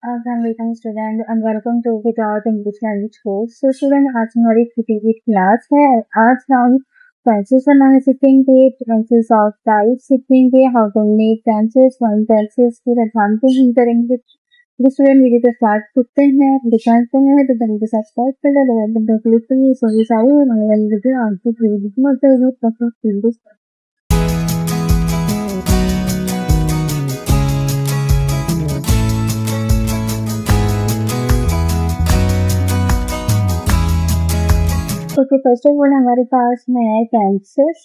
Assalamualaikum student and welcome to Without English Language Course। So student आज हमारी की class है। आज हम टेंसेस बनाना सीखेंगे, टेंसेस ऑफ टाइप सीखेंगे, how to make tenses, one tenses की एग्जाम्पल करेंगे। तो स्टूडेंट वीडियो को स्टार्ट करते हैं। दिखाते हैं तो चैनल को सब्सक्राइब कर ले, क्लिक करिए। सो ये सारी वीडियो आपको please okay, first of all हमारे पास में है टेंसेस।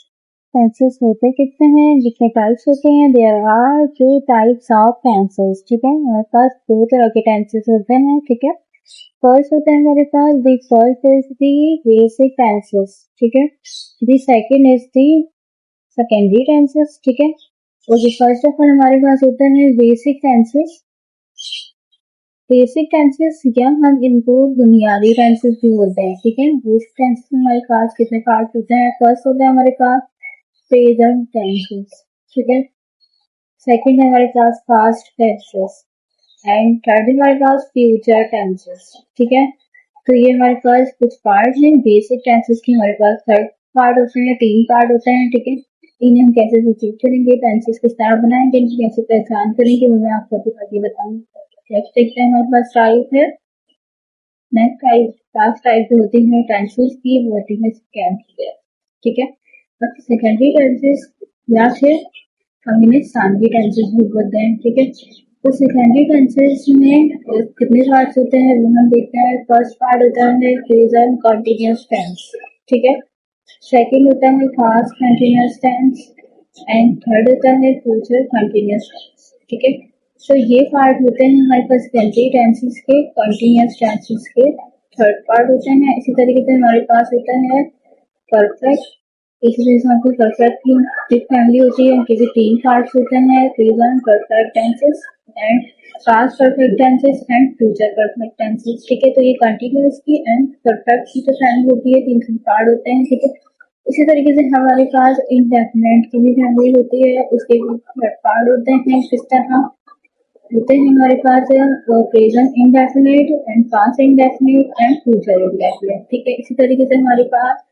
टेंसेस होते कितने हैं, जितने टाइप्स होते हैं, there are 2 types of tenses. ठीक है, हमारे पास 2 तरह के टेंसेस होते हैं। ठीक है, फर्स्ट होता है हमारे पास the first is the basic tenses. ठीक है, the second is the secondary tenses. ठीक है, और जो फर्स्ट ऑफ ऑल हमारे पास होते हैं बेसिक टेंसेस। बेसिक टेंसेस या हम इनको बुनियादी टेंसेस भी बोलते हैं। ठीक है, बेसिक टेंसेस में हमारे पास कितने पार्ट होते हैं। फर्स्ट होता है हमारे पास प्रेजेंट टेंसेस। ठीक है, सेकंड है हमारे पास पास्ट टेंसेस एंड थर्ड है हमारे पास फ्यूचर टेंसेस। ठीक है, तो ये हमारे पास कुछ पार्ट हैं बेसिक टेंसेस के। हमारे पास थर्ड पार्ट होते हैं, 3 पार्ट होते हैं। ठीक है, इन्हें हम कैसे सीख करेंगे, टेंसेस किस तरह बनाएंगे, इनकी कैसे पहचान करेंगे, वो मैं आपको आगे बताऊंगी। नेक्स्ट देखते हैं हमारे पास टाइप है। नेक्स्ट टाइप लास्ट टाइप जो होती है टेंसेस की, वो होती है सेकेंडरी। ठीक है, अब सेकेंडरी टेंसेस या फिर हम इन्हें सांगी टेंसेस भी बोलते हैं। ठीक है, तो सेकेंडरी टेंसेस में कितने पार्ट्स होते हैं वो हम देखते हैं। फर्स्ट पार्ट होता है प्रेजेंट कंटीन्यूअस टेंस। ठीक है, सेकंड होता है past continuous tense and third होता है फ्यूचर कंटीन्यूअस टेंस। ठीक है, तो ये पार्ट होते हैं हमारे पास सेकेंडरी टेंसेस के, कंटीन्यूअस टेंसेस के थर्ड पार्ट होते हैं। इसी तरीके से हमारे पास होता है परफेक्ट। इसी तरह से हमको परफेक्ट की फैमिली होती है, क्योंकि 3 पार्ट्स होते हैं, present perfect tenses and past perfect tenses and future perfect tenses. ठीक है, तो ये कंटीन्यूअस की एंड परफेक्ट की जो फैमिली होती है, 3 पार्ट होते हैं। ठीक है, इसी तरीके से हमारे पास इंडेफिनिट की भी फैमिली होती है, उसके भी पार्ट होते हैं। किस तरह होते हैं हमारे पास present indefinite and past indefinite and future indefinite. ठीक है, इसी तरीके से हमारे पास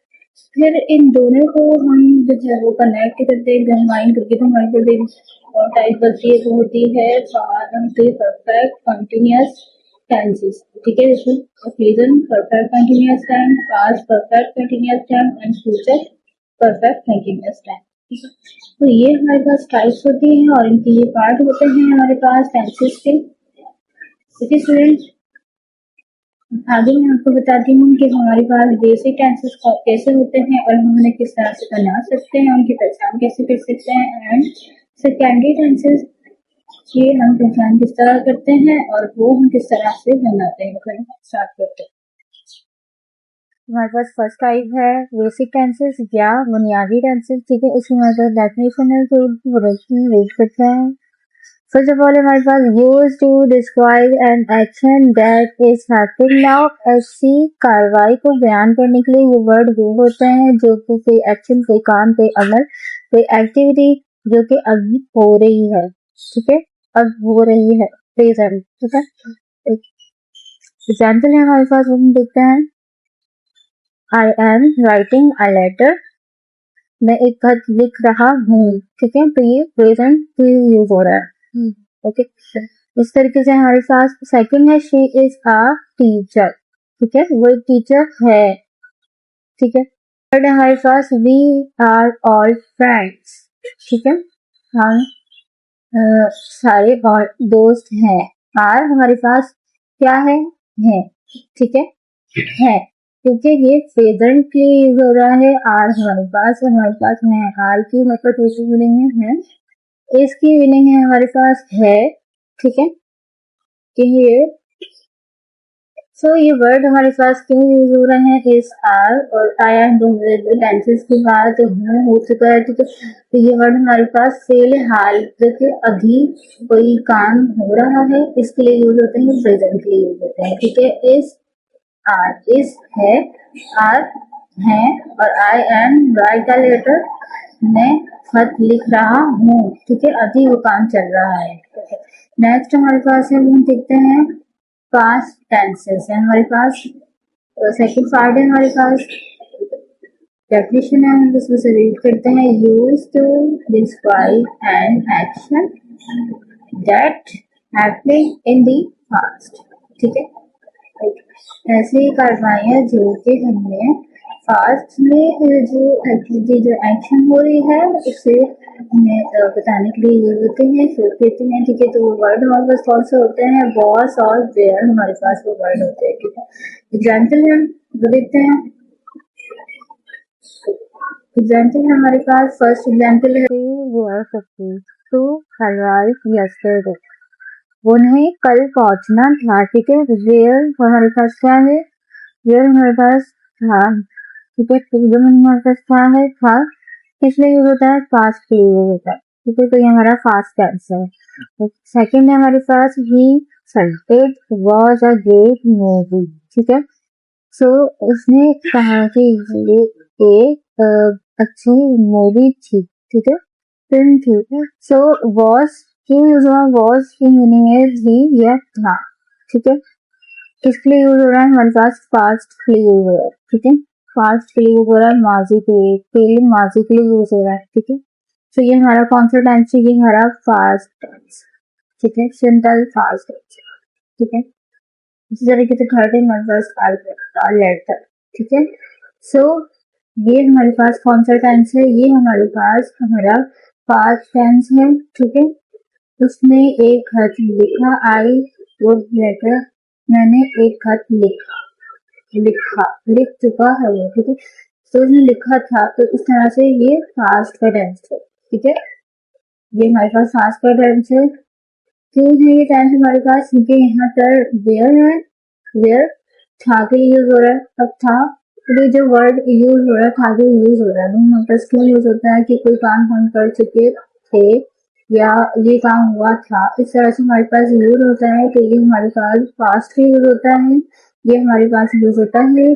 फिर इन दोनों को हम जो है वो कनेक्ट करते हैं, कंबाइन करके तो हमारे पास और टाइप बनती है, वो होती है परफेक्ट कंटिन्यूअस टेंसेस। ठीक है, इसमें present perfect continuous tense, past perfect continuous tense and future perfect continuous tense. ठीक है, तो ये हमारे पास टाइप्स होती हैं और इनके ये पार्ट होते हैं हमारे पास टेंसेस के। ठीक है स्टूडेंट, आगे मैं आपको बताती हूँ कि हमारे पास बेसिक टेंसेस कैसे होते हैं और हम उन्हें किस तरह से बना सकते हैं, उनकी पहचान कैसे कर सकते हैं। एंड सेकेंडरी टेंसेस की हम पहचान किस तरह करते हैं और वो हम किस तरह से बनाते हैं, स्टार्ट करते हैं। हमारे पास फर्स्ट टाइप है बेसिक टेंसेस या बुनियादी टेंसेस। ठीक है, इसमें हमारे पास डेफिनेशन है, तो रीड करते हैं। फर्स्ट ऑफ ऑल हमारे पास use to describe an action that is happening now. ऐसी कार्रवाई को बयान करने के लिए ये वर्ड यूज होते हैं, जो कि कोई एक्शन, कोई काम, कोई अमल, कोई एक्टिविटी जो कि अभी हो रही है। ठीक है, अब हो रही है, प्रेजेंट। ठीक है, एग्जाम्पल है हमारे पास, हम देखते हैं I am writing a letter। मैं एक खत लिख रहा हूँ। ठीक है, तो ये प्रेजेंट यूज हो रहा है। ओके, इस तरीके से हमारे पास सेकंड है शी इज अ टीचर। ठीक है, वो एक टीचर है। ठीक है, थर्ड है हमारे पास वी आर ऑल फ्रेंड्स। ठीक है, हम सारे और दोस्त हैं। आर हमारे पास क्या है, ठीक है, क्योंकि ये प्रेजेंट के लिए यूज हो रहा है। आर हमारे पास है, आर की मतलब दूसरी मीनिंग है, इसकी मीनिंग है हमारे पास है। ठीक है, कि ये ये वर्ड हमारे पास क्यों यूज हो रहे हैं, इस आर और आई एम टेंसेस के बाद हूँ हो चुका है। ठीक है, तो ये वर्ड हमारे पास फिलहाल जैसे अभी कोई काम हो रहा है, इसके लिए यूज होते हैं, प्रेजेंट के लिए यूज होते हैं। ठीक है, इस आर इस है, आर है और I am write a letter, मैं खत लिख रहा हूँ। ठीक है, अभी वो काम चल रहा है। नेक्स्ट हमारे पास है, हम देखते हैं पास्ट टेंसेस है हमारे पास। सेकंड पार्ट है हमारे पास, डेफिनेशन है, हम इसमें से रीड करते हैं। Use to describe an action that happening in the past, ठीक है। ऐसी कार्रवाइयाँ जो कि हमने पास्ट में जो एक्टिविटी जो एक्शन हो रही है उसे हमें बताने के लिए यूज होते हैं, सोच देते हैं, ठीक है। तो वो वर्ड हमारे पास कौन से होते हैं, वॉस और वेयर हमारे पास वो वर्ड होते हैं, ठीक है। एग्जाम्पल हम वो देखते हैं। एग्जाम्पल है हमारे पास, फर्स्ट एग्जाम्पल है टू अराइव यस्टरडे, उन्हें कल पहुंचना था, ठीक है। वेयर हमारे पास क्या है, वेयर हमारे पास था, ठीक है। प्रेजेंट हमारे पास क्या है, था, किस लिए यूज होता है, पास्ट के लिए यूज होता है, ठीक है। तो ये हमारा पास्ट टेंस है। सेकंड है हमारे पास, he selected was a great movie, ठीक है। सो उसने कहा कि ये एक अच्छी मूवी थी, ठीक है, फिल्म थी। सो वॉज की यूज हुआ, वॉज की मीनिंग है ही या था, ठीक है। किसके लिए यूज हो रहा है, हमारे पास पास्ट के लिए यूज हो रहा है, ठीक है। पास्ट के लिए यूज हो रहा है, माजी के लिए, फेलिंग माजी के लिए यूज हो रहा है, ठीक है। तो ये हमारा कौन सा टेंस है, ये हमारा पास्ट टेंस, ठीक है, सिंपल पास्ट टेंस, ठीक है। इसी तरीके से थर्ड है हमारे पास लेटर, ठीक है। सो ये हमारे पास कौन सा टेंस है, ये हमारे पास हमारा पास्ट टेंस है, ठीक है। उसने एक खत लिखा, आई वो लेटर, मैंने एक खत लिखा, लिख चुका है वो, ठीक है। तो उसने लिखा था, तो इस तरह से ये पास्ट का टेंस है, ठीक है। ये हमारे पास पास्ट का टेंस है। क्यों है ये टेंस हमारे पास, क्योंकि यहाँ पर वेयर है, वेयर था के लिए यूज हो रहा है। अब था के लिए जो वर्ड यूज हो रहा है, था के लिए यूज हो रहा है, हमारे पास क्यों यूज होता है कि कोई काम हम कर चुके थे या ये काम हुआ था, इस तरह से हमारे पास यूज होता है। तो ये हमारे पास पास्ट के यूज होता है, ये हमारे पास यूज होता है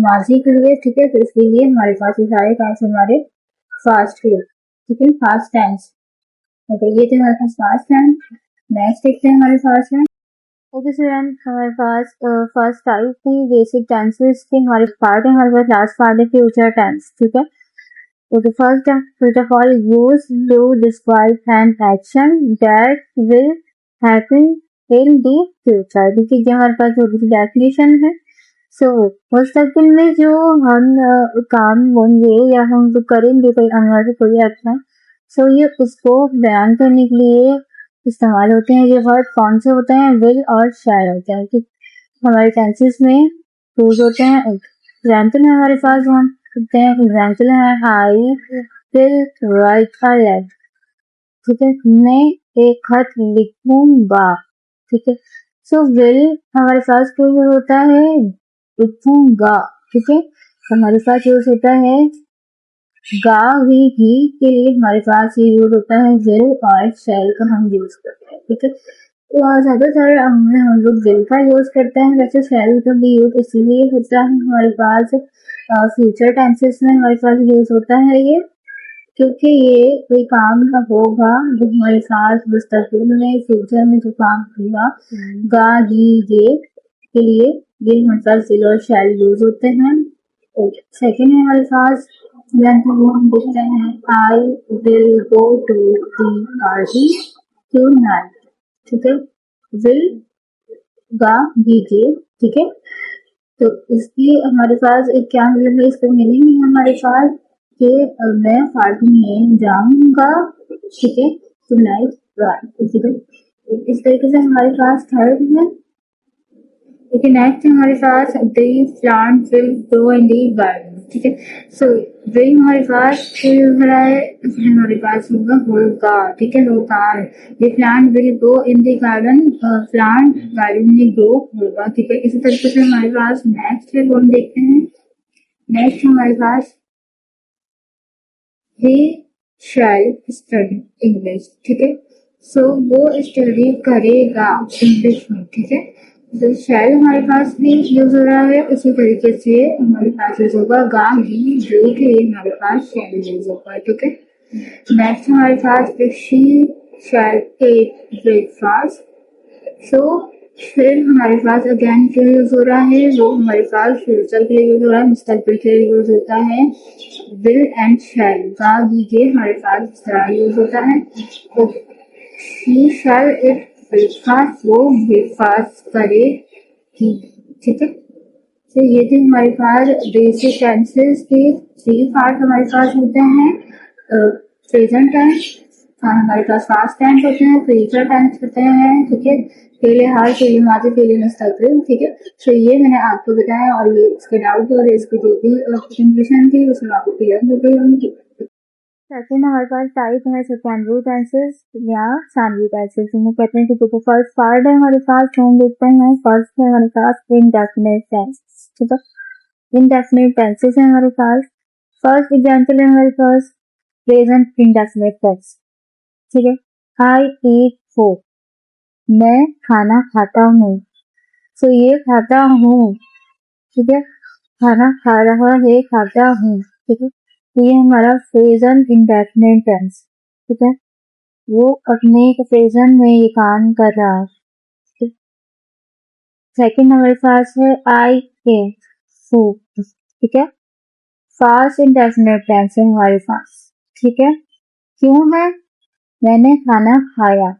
माजी के लिए, ठीक है। तो इसलिए हमारे पास ये सारे टेंस हमारे फास्ट के, ठीक है, फास्ट टेंस, ओके। ये थे हमारे पास फास्ट टेंस। नेक्स्ट देखते हैं हमारे पास है, ओके स्टूडेंट, हमारे पास फर्स्ट टाइप की बेसिक टेंसेस के हमारे पार्ट है, हमारे पास लास्ट पार्ट है फ्यूचर टेंस, ठीक है। तो the first of all, used to describe an action that will happen in the future, देखिए ये हमारे पास जो डेफिनेशन है। सो उस सेकंड में जो हम काम होंगे या हम जो करेंगे कोई हमारे कोई एक्शन, सो ये उसको बयान करने के लिए इस्तेमाल होते हैं। ये वर्ड कौन से होते हैं, विल और शैल होते हैं, कि हमारे टेंसेस में यूज होते हैं। एग्जाम्पल है हमारे पास, हम करते हैं एग्जाम्पल है, I will write a letter, ठीक है, मैं एक खत लिखूंगा, ठीक है। सो विल हमारे पास क्यों यूज होता है, लिखूंगा, ठीक है। हमारे पास यूज होता है गा ही के लिए हमारे पास ये यूज होता है विल, और शेल का हम यूज करते हैं, ठीक है। तो ज्यादातर हम लोग विल का यूज करते हैं, वैसे शेल का भी यूज इसलिए होता है हमारे पास फ्यूचर टेंसेस में हमारे पास यूज होता है ये, क्योंकि ये कोई काम का होगा जो हमारे साथ मुस्तकबिल में फ्यूचर में जो काम होगा, गा ही ये के लिए ये हमारे पास विल और शेल यूज होते हैं। सेकेंड है हमारे पास, हम देखते हैं, I will go to the party tonight, ठीक है। विल गा दीजिए, ठीक है। तो इसकी हमारे पास एक क्या मतलब है, इसका मीनिंग है हमारे पास कि मैं पार्टी में जाऊंगा, ठीक है, टुनाइट रात, ठीक है। इस तरीके से हमारे पास थर्ड है, ठीक है। नेक्स्ट हमारे पास the plant will grow in the garden, ठीक है। सो वे हमारे पास रहा है, हमारे पास होगा, ठीक है, होगा। The plant will grow in the garden, plant garden में ग्रो होगा, ठीक है। इसी तरीके से हमारे पास नेक्स्ट है, वो हम देखते हैं। नेक्स्ट हमारे पास he shall study इंग्लिश, ठीक है। सो वो स्टडी करेगा इंग्लिश में, ठीक है। तो शैल हमारे पास भी यूज हो रहा है, उसी तरीके से हमारे पास यूज होगा गा ही जो के लिए हमारे पास शैल यूज होगा, ठीक है। नेक्स्ट हमारे पास she shall take breakfast so फिर हमारे पास अगेन क्या यूज हो रहा है, वो हमारे पास फ्यूचर के लिए यूज हो रहा है, मुस्तकबिल के लिए यूज होता है विल एंड शैल का। ये हमारे पास इस तरह यूज होता है। तो शी शैल इट ब्रेकफास्ट, वो ब्रेकफास्ट करेगी। ठीक है, तो ये थे हमारे पास बेसिक टेंसेस के 3 पार्ट हमारे पास होते हैं। प्रेजेंट टेंस हमारे पास पास्ट टेंस होते हैं, फ्यूचर टेंस होते हैं। ठीक है, पहले हाल, पहले माजी, पहले मुस्तकबिल। ठीक है, तो ये मैंने आपको बताया और ये इसके डाउट और इसकी जो भी कंफ्यूजन थी उसमें आपको क्लियर हो गई होंगी। सेकंड हमारे पास टाइप है सेकेंडरी टेंसेस या सैंडरी टेंसेस। हम कहते हैं कि जो फर्स्ट पार्ट है हमारे पास, हम देखते हैं फर्स्ट है हमारे पास इनडेफिनिट टेंस। ठीक है, इनडेफिनिट टेंसेस है हमारे पास। फर्स्ट एग्जांपल है हमारे पास प्रेजेंट इनडेफिनिट टेंस। ठीक है, आई ईट फूड, मैं खाना खाता हूँ। तो ये खाता हूँ, ठीक है, खाना खा रहा है, खाता हूँ। ठीक है, तो ये हमारा प्रेजेंट इंडेफिनिट टेंस। ठीक है, वो अपने प्रेजेंट में ये काम कर रहा है। सेकंड हमारे पास है आई एट फूड। ठीक है, फास्ट इंडेफिनिट टेंस है हमारे पास। ठीक है, क्यों है, मैंने खाना खाया,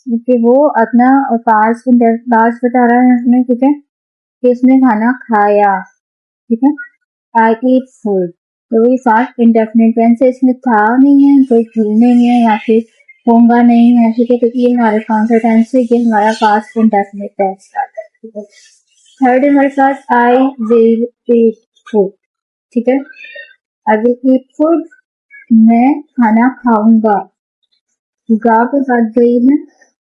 क्योंकि वो अपना पास्ट बता रहा है उसने। ठीक है, कि उसने खाना खाया। ठीक है, आई ईट फूड, तो ये फास्ट इंडेफिनिट टेंस है, इसमें था नहीं है, कोई क्यों नहीं है या फिर होगा नहीं है। ठीक है, तो ये हमारे कौन सा टेंस है, ये हमारा फास्ट इंडेफिनिट टेंस है। थर्ड हमारे पास आई विल ईट फूड। ठीक है, आई विल ईट फूड, मैं खाना खाऊंगा। गा के साथ गई है,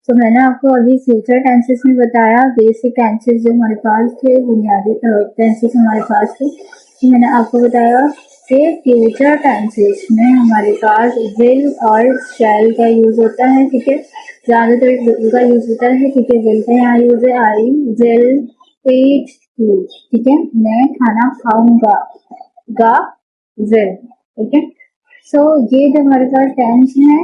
तो मैंने आपको अभी फ्यूचर टेंसेस में बताया, बेसिक टेंसेस जो हमारे पास थे, बुनियादी टेंसेस हमारे पास थे। तो मैंने आपको बताया कि फ्यूचर टेंसेस में हमारे पास विल और शैल का यूज होता है। ठीक है, ज्यादातर विल का यूज होता है, क्योंकि विल का यहाँ यूज है आई विल ईट फूड। ठीक है, मैं खाना खाऊंगा, गा विल। ठीक है, सो ये जो हमारे पास टेंस है,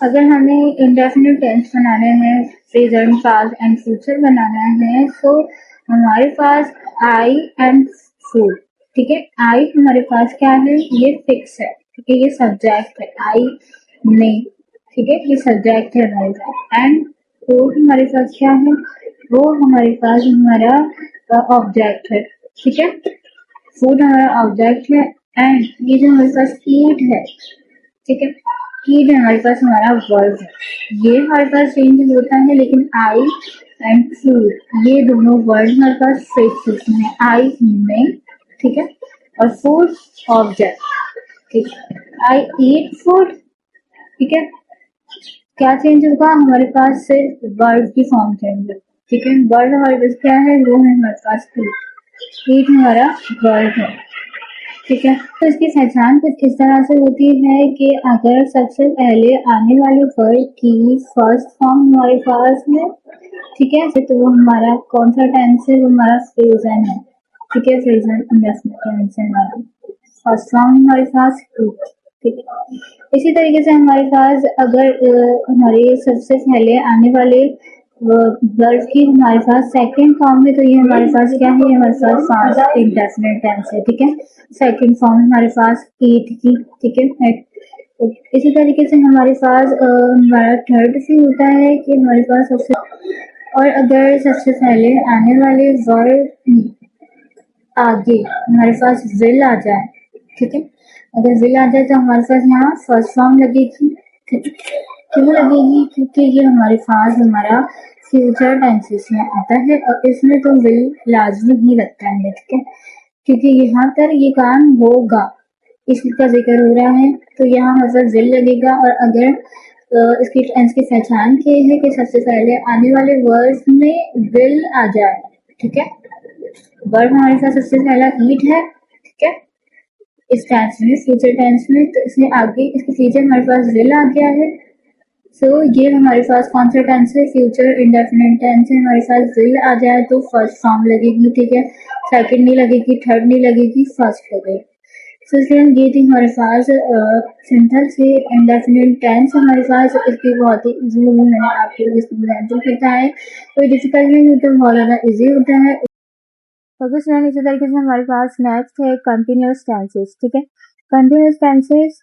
अगर हमें इंडेफिनिट टेंस बनाने हैं, प्रेजेंट, पास्ट एंड फ्यूचर बनाना है, तो हमारे पास आई एंड फूड। ठीक है, आई हमारे पास क्या है, ये फिक्स है, ठीक है, ये सब्जेक्ट है, आई नहीं। ठीक है, ये सब्जेक्ट है हमारे पास। एंड फूड हमारे पास क्या है, वो हमारे पास हमारा ऑब्जेक्ट है। ठीक है, फूड हमारा ऑब्जेक्ट है। एंड ये जो हमारे पास ईट है, ठीक है, ईट हमारे पास हमारा वर्ब है। ये हमारे पास चेंज होता है, लेकिन आई एंड फूड ये दोनों वर्ड हमारे पास फिक्स होते हैं। आई नहीं, ठीक है, और फूड ऑब्जेक्ट। ठीक है, आई ईट फूड। ठीक है, क्या चेंज होगा, हमारे पास सिर्फ वर्ड की फॉर्म चेंज है। ठीक है, वर्ड हमारे पास क्या है, वो है हमारे पास ईट हमारा वर्ड है। ठीक है, तो इसकी पहचान कुछ इस तरह से होती है कि अगर सबसे पहले आने वाले वर्ड की फर्स्ट फॉर्म हमारे पास है, ठीक है, तो वो हमारा कौन सा टेंस है, वो हमारा प्रेजेंट है। ठीक है, प्रेजेंट इंडेफिनिट टेंस है हमारा, फर्स्ट फॉर्म हमारे पास टू। ठीक है, इसी तरीके से हमारे पास अगर हमारे सबसे पहले आने वाले वर्ड की हमारे पास सेकंड फॉर्म में, तो ये हमारे पास क्या है, हमारे पास फास्ट इंडेफिनिट टेंस है। ठीक है, सेकंड फॉर्म हमारे पास ईट की। ठीक है, इसी तरीके से हमारे पास हमारा थर्ड से होता है कि हमारे पास सबसे, और अगर सबसे पहले आने वाले वर्ड आगे हमारे पास विल आ जाए, ठीक है, अगर विल आ जाए तो हमारे पास यहाँ फर्स्ट फॉर्म लगेगी। ठीक है, क्यों लगेगी, क्योंकि ये हमारे पास हमारा फ्यूचर टेंसेस में आता है और इसमें तो विल लाजमी ही लगता है। ठीक है, क्योंकि यहाँ पर ये काम होगा, इसका जिक्र हो रहा है, तो यहाँ मतलब विल लगेगा। और अगर इसकी टेंस की पहचान की है कि सबसे पहले आने वाले वर्ड्स में विल आ जाए। ठीक है, वर्ड हमारे पास सबसे पहला ईट है। ठीक है, इस टेंस में, फ्यूचर टेंस में, तो इसमें आगे इसके पीछे हमारे पास विल आ गया है। सो ये हमारे पास कौन सा टेंस है, फ्यूचर इंडेफिनिट टेंस है। हमारे पास विल आ जाए तो फर्स्ट फॉर्म लगेगी। ठीक है, सेकंड नहीं लगेगी, थर्ड नहीं लगेगी, फर्स्ट लगेगी। सो स्टूडेंट ये थी हमारे पास सिंपल से इंडेफिनिट टेंस हमारे पास, इसकी बहुत ही इजी मैंने आपके लिए इसको मेंशन करता है, कोई डिफिकल्ट नहीं होता, बहुत ज़्यादा इजी होता है। तो स्टूडेंट इसी तरीके से हमारे पास नेक्स्ट है कंटिन्यूस टेंसेस, ठीक है। कंटिन्यूस टेंसेस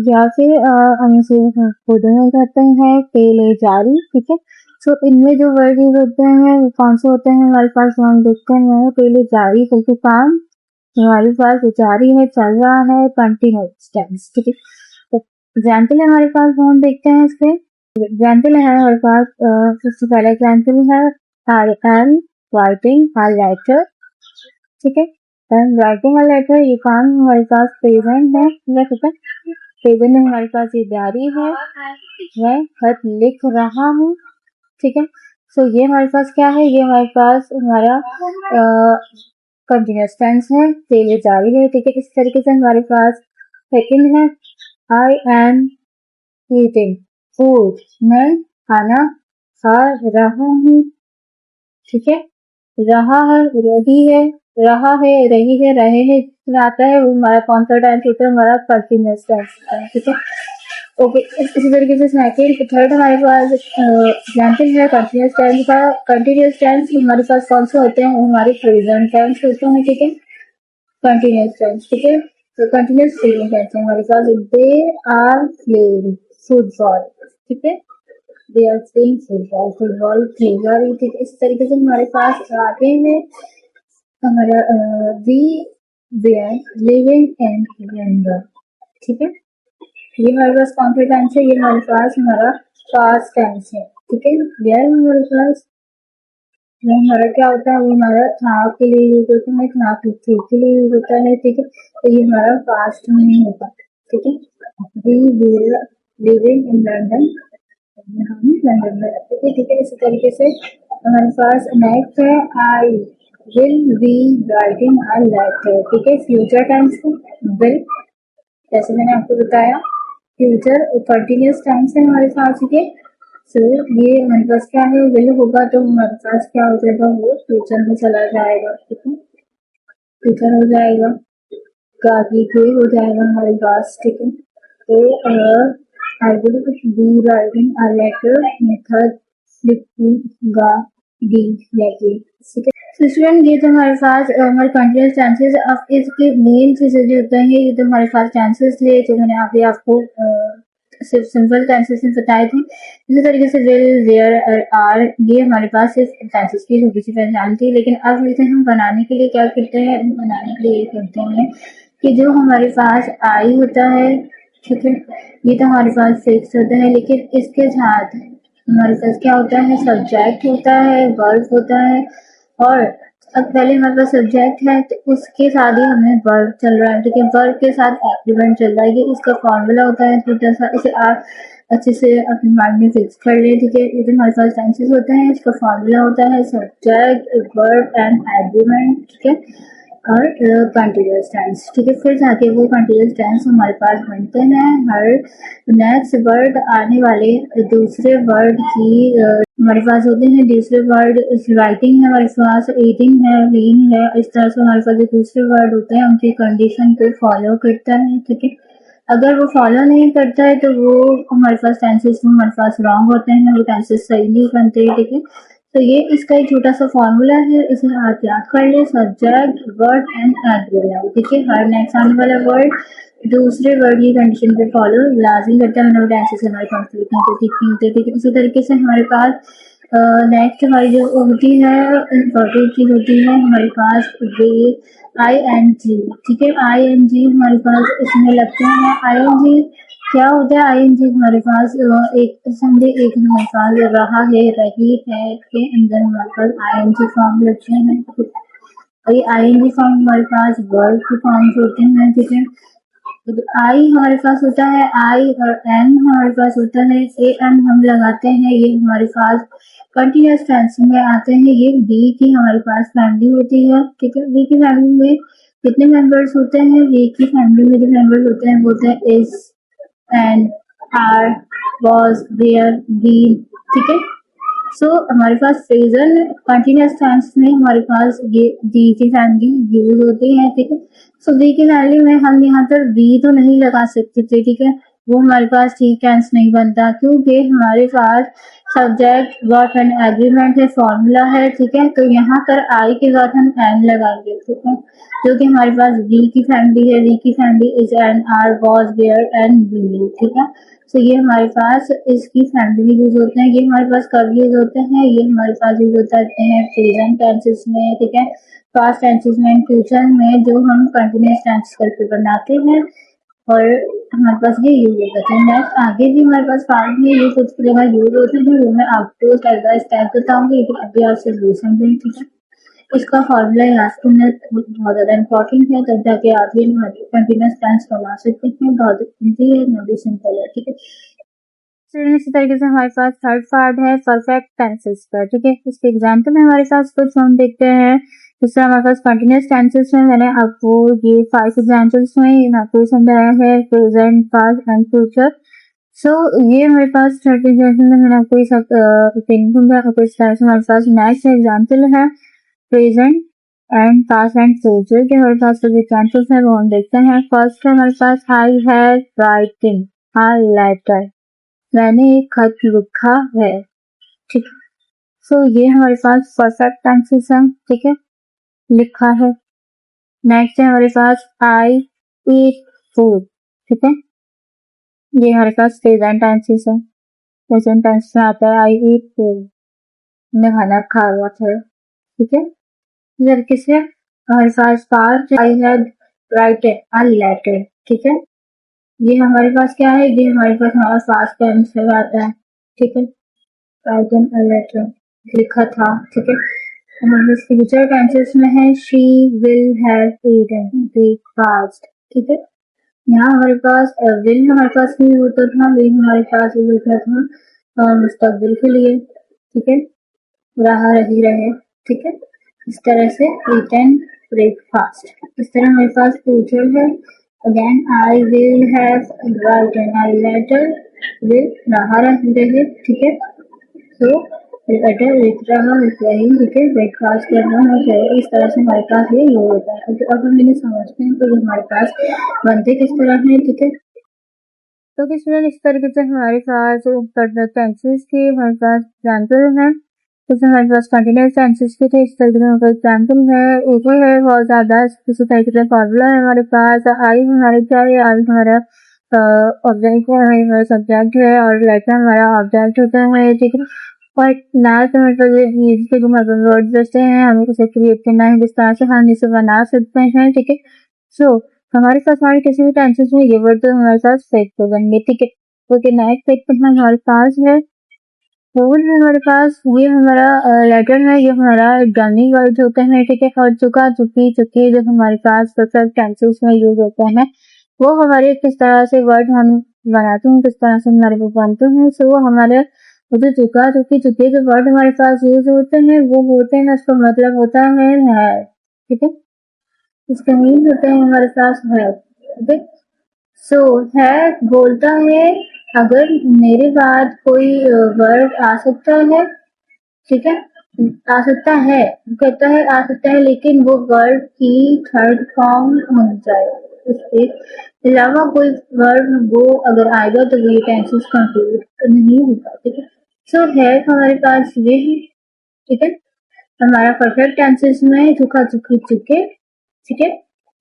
या फिर हम इसे खुद में कहते हैं पहले जारी, ठीक है। सो इनमें जो वर्ड यूज होते हैं वो कौन से होते हैं हमारे पास, हम देखते हैं पहले जारी क्योंकि काम हमारे पास जारी है, चल रहा है, कंटिन्यूस टेंस, ठीक है। तो एग्जाम्पल हमारे पास हम देखते हैं इसके एग्जाम्पल है हमारे पास, सबसे पहला एग्जाम्पल है I am writing a letter, ठीक है। राइटिंग अ लेटर, ये काम हमारे पास प्रेजेंट है, ठीक है। प्रेजेंट में हमारे पास ये जारी है, मैं खत लिख रहा हूँ, ठीक है। सो ये हमारे पास क्या है, ये हमारे पास हमारा कंटिन्यूस टेंस है, पहले जारी है, ठीक है। इस तरीके से हमारे पास सेकंड है आई एम ईटिंग फूड, मैं खाना खा रहा हूँ, ठीक है। रहा है, रही है, रहा है, रही है, रहे हैं आता है, वो हमारा कौन सा टेंस होता है, हमारा कंटिन्यूस टेंस होता है, ठीक है। ओके, इसी तरीके से सेकंड थर्ड हमारे पास एग्जाम्पल है कंटिन्यूस टेंस का। कंटिन्यूस टेंस हमारे पास कौन से होते हैं, वो हमारे प्रेजेंट टेंस होते हैं, ठीक है। कंटिन्यूस टेंस, ठीक है। तो कंटिन्यूस प्रेजेंट टेंस है हमारे पास, दे आर प्लेइंग फुटबॉल, ठीक है। They are playing football, football खेल रही, ठीक है। इस तरीके से हमारे पास आगे में हमारा we were living in London, ठीक है। ये हमारे पास कौन सा टेंस है, ये हमारे पास हमारा पास्ट टेंस है, ठीक है। वेयर हमारे पास वो हमारा क्या होता है, वो हमारा था के लिए यूज होता है, था थे के लिए यूज होता है, ठीक है। तो ये हमारा पास्ट में नहीं होता, ठीक है। We will living in London, हम लंदन में रहते थे, ठीक है। इसी तरीके से हमारे पास नेक्स्ट है I will be writing a letter, ठीक है। फ्यूचर टेंस विल, जैसे मैंने आपको बताया फ्यूचर कंटिन्यूस टेंस है हमारे पास, ठीक है। सो ये हमारे पास क्या है, विल होगा तो हमारे पास क्या हो जाएगा, वो फ्यूचर में चला जाएगा, ठीक है। फ्यूचर हो जाएगा, काफी हो जाएगा हमारे पास, ठीक है। तो I will be writing a letter method लिखूंगा डी लेके, ठीक है। तो स्टूडेंट ये तो हमारे पास हमारे कंटिन्यूस टेंसेस, अब इसके मेन चीजें जो होते हैं, ये तो हमारे पास टेंसेस थे जो मैंने अभी आपको सिर्फ सिंपल टेंसेस बताए थे। इसी तरीके से विल वेयर आर, ये हमारे पास सिर्फ टेंसेस की छोटी सी पहचान थी। लेकिन अब इसे हम बनाने के लिए क्या करते हैं, बनाने के लिए ये करते हैं कि जो हमारे पास आई होता है, ठीक है, ये तो हमारे पास फिक्स होता है, लेकिन इसके साथ हमारे पास क्या होता है, सब्जेक्ट होता है, वर्ब होता है, और अब पहले हमारे पास सब्जेक्ट है तो उसके साथ ही हमें वर्ब चल रहा है, ठीक है। वर्ब के साथ एग्रीमेंट चल रहा है, ये इसका फॉर्मूला होता है छोटा सा, इसे आप अच्छे से अपने माइंड में फिक्स कर लें, ठीक है। ये जो हमारे पास टेंसेस होते हैं इसका फॉर्मूला होता है सब्जेक्ट वर्ब एंड एग्रीमेंट, ठीक है, और कंटिन्यूस टेंस, ठीक है। फिर जाके वो कंटिन्यूस टेंस हमारे पास बनते हैं हर नेक्स्ट वर्ड आने वाले दूसरे वर्ड की हमारे पास होते हैं दूसरे वर्ड, राइटिंग है हमारे पास, ईटिंग है, रीडिंग है, इस तरह से हमारे पास जो दूसरे वर्ड होते हैं उनकी कंडीशन को फॉलो करता है, ठीक है। अगर वो फॉलो नहीं करता है तो वो हमारे पास टेंसेस हमारे पास रॉन्ग होते हैं, वो टेंसेस सही नहीं बनते, ठीक है। तो ये इसका एक छोटा सा फॉर्मूला है, इसे आप याद कर ले, सब्जेक्ट वर्ड एंड एडवर्ब, ठीक है। हर नेक्स्ट आने वाला वर्ड दूसरे वर्ड की कंडीशन पे फॉलो लाजिम करता है, मतलब टेंसेस हमारे कंप्लीट नहीं होते, ठीक नहीं होते, ठीक है। इसी तरीके से हमारे पास नेक्स्ट हमारी जो होती है इम्पोर्टेंट चीज होती है हमारे पास वे आई एन जी, ठीक है। आई एन जी हमारे पास इसमें लगते हैं, आई एन जी क्या होता है, आई एन जी हमारे पास एक समझे एक हमारे पास रहा है, रही है के अंदर हमारे पास आई एन जी फॉर्म लगते हैं, और ये आई एन जी फॉर्म हमारे पास वर्ब के फॉर्म्स होते हैं, ठीक है। आई हमारे पास होता है, आई और एन हमारे पास होता है, ए एन हम लगाते हैं, ये हमारे पास कंटिन्यूस टेंस में आते हैं। ये बी की हमारे पास फैमिली होती है, ठीक है। बी की फैमिली में कितने मेंबर्स होते हैं, बी की फैमिली में जो मेंबर्स होते हैं वो होते हैं is and are was were been, ठीक है। सो हमारे पास प्रेजेंट कंटिन्यूअस टेंस में हमारे पास ये दी की फैमिली यूज होती है, ठीक है। सो दी की फैमिली में हम यहाँ पर वी तो नहीं लगा सकते थे, ठीक है, वो हमारे पास ठीक टेंस नहीं बनता क्योंकि हमारे पास सब्जेक्ट वर्ब एंड एग्रीमेंट है, फॉर्मूला है, ठीक है। तो यहाँ पर आई के साथ हम एन लगाएंगे, ठीक है, जो कि हमारे पास वी की फैमिली है। वी की family is am, are, was, were and be, ठीक है। तो ये हमारे पास इसकी फैमिली यूज होते हैं। ये हमारे पास कब यूज होते हैं, ये हमारे पास यूज होते हैं प्रेजेंट टेंसेस में, ठीक है, पास्ट टेंसेस में, फ्यूचर में जो हम कंटिन्यूअस टेंस करके बनाते हैं, और हमारे पास ये यूज होता है। नेक्स्ट आगे भी हमारे पास पार्ट में ये कुछ जगह यूज होते हैं, वो मैं आपको स्टेप बाय स्टेप बताऊंगी, लेकिन अभी आप सोल्यूशन दें, ठीक है। इसका फॉर्मूला याद करना बहुत ज्यादा इंपॉर्टेंट है, तब जाके आप ये कंटिन्यूअस टेंस बना सकते हैं। बहुत इजी है, नॉट सिंपल है, ठीक है। इसी तरीके से हमारे पास थर्ड पार्ट है परफेक्ट टेंसेस का, ठीक है। इसके एग्जाम्पल में हमारे पास कुछ हम देखते हैं। जैसे हमारे पास कंटिन्यूअस टेंसेस में मैंने आपको ये 5 एग्जाम्पल्स में आपको समझाया है, प्रेजेंट, पास्ट एंड फ्यूचर। सो ये हमारे पास थर्ड एग्जाम्पल में मैंने आपको हमारे पास नेक्स्ट एग्जाम्पल है present and past and future के हमारे पास जो एग्जाम्पल्स है वो हम देखते हैं। फर्स्ट है हमारे पास I have writing a letter, मैंने एक खत लिखा है, ठीक है। सो ये हमारे पास परफेक्ट टेंसेस है, ठीक है, लिखा है। नेक्स्ट है हमारे पास आई ईट फूड, ठीक है, ये हमारे पास प्रेजेंट टेंसेस है। प्रेजेंट टेंस में आता है आई ईट फूड, मैं खाना खा रहा था, ठीक है। तरीके से हमारे पास past I have written a letter, ठीक है, ये हमारे पास क्या है, ये हमारे पास पास्ट टेंस में आता है, ठीक है, राइटेन अ लेटर, लिखा था, ठीक है। हमारे फ्यूचर टेंसेस में है she will have eaten breakfast, ठीक है। यहाँ हमारे पास विल हमारे पास नहीं होता था, विल हमारे पास होता था मुस्तकबिल के लिए, ठीक है, रहा रही रहे, ठीक है। इस तरह से ईटन ब्रेकफास्ट। इस तरह हमारे पास फ्यूचर है, again I will have written a letter, will रहा रहे, ठीक है। तो लेटर लिख रहा है, ठीक है, ब्रेकफास्ट कर रहा है, इस तरह से हमारे पास ये यूज होता है। अब हम इन्हें समझते हैं तो हमारे पास बनते किस तरह है, ठीक है। तो किस तरह इस तरीके से हमारे पास टेंसेस के हमारे पास एग्जाम्पल है। जैसे हमारे पास कंटिन्यूअस टेंसेस के थे, इस तरीके से हमारे एग्जाम्पल है, ऊपर है बहुत ज्यादा किसी तरीके से फॉर्मूला है हमारे पास। आई हमारे क्या है, आई हमारा ऑब्जेक्ट है, हमारा सब्जेक्ट है, और लेटर हमारा ऑब्जेक्ट होता है, ठीक है। और लास्ट में मतलब वर्ड जैसे हैं, हमें उसे क्रिएट करना है, जिस तरह से हम इसे बना सकते हैं, ठीक है। सो हमारे पास हमारे किसी भी टेंसेस में ये वर्ड तो हमारे साथ फिक्स हो जाएंगे, ठीक है। ओके, नेक्स्ट फिक्स हमारे पास है फूल है हमारे पास, ये हमारा लेटर है, ये हमारा डमी वर्ड होते हैं, ठीक है। और चुका, चुकी, चुकी जो हमारे पास परफेक्ट टेंसेस में यूज होते हैं, वो हमारे किस तरह से वर्ड हम बनाते हैं, किस तरह से हमारे वो बनते हैं। सो वो हमारे जो चुका, चुकी, चुके जो वर्ड हमारे पास यूज होते हैं वो होते हैं, उसका मतलब होता है, ठीक है। इसका मीन होता है हमारे पास है, ठीक है। सो है बोलता है अगर मेरे बाद कोई वर्ड आ सकता है, ठीक है, आ सकता है, कहता है आ सकता है, लेकिन वो वर्ड की थर्ड फॉर्म होनी चाहिए, उसके अलावा कोई वर्ड वो अगर आएगा तो ये टेंसेस कंप्लीट नहीं होगा, ठीक है। सो है हमारे पास ये है, ठीक है, हमारा परफेक्ट टेंसेस में चुका, चुकी, चुके, ठीक है,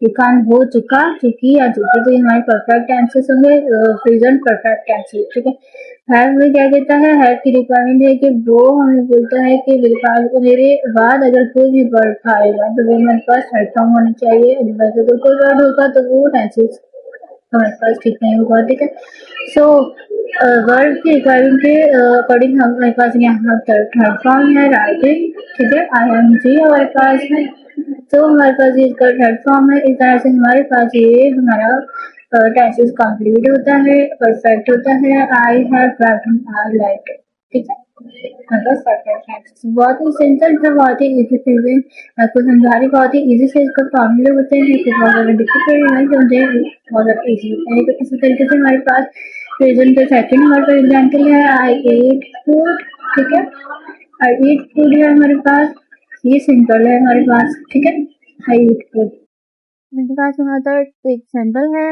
एकांत हो चुका, चुकी या चुके, तो ये हमारे परफेक्ट टेंसेस होंगे, प्रेजेंट परफेक्ट टेंसेस, ठीक है। हैव में क्या कहता है, हैव की रिक्वायरमेंट है कि वो हमें बोलता है कि मेरे बाद अगर कोई भी वर्ड आएगा तो वो मेरे पास थर्ड फॉर्म होना चाहिए, अदरवाइज अगर कोई वर्ड होगा तो वो टेंसेस हमारे पास ठीक नहीं होगा, ठीक है। सो वर्ड की रिक्वायरमेंट के अकॉर्डिंग हमारे पास यहाँ थर्ड फॉर्म है राइटिंग, ठीक है, आई एम जी हमारे पास है, तो हमारे पास ये इसका थर्ड फॉर्म है। इस तरह से हमारे पास ये हमारा टेंसेस कंप्लीट होता है, परफेक्ट होता है, I have writing a letter, ठीक है, मतलब परफेक्ट टेंसेस। बहुत ही सिंपल है, बहुत ही इजी से आपको समझा रही, बहुत ही इजी से इसका फॉर्मूले होते हैं, तो बहुत ज़्यादा डिफिकल्ट नहीं समझे, बहुत ज़्यादा इजी होता है। तो इसी तरीके से हमारे पास प्रेजेंट के सेकंड हमारे पास एग्जाम्पल है आई एट फूड, ठीक है, आई ईट फूड है हमारे पास, ये सिंपल है हमारे पास, ठीक है। आई ईट फूड मेरे पास हमारा एग्जाम्पल है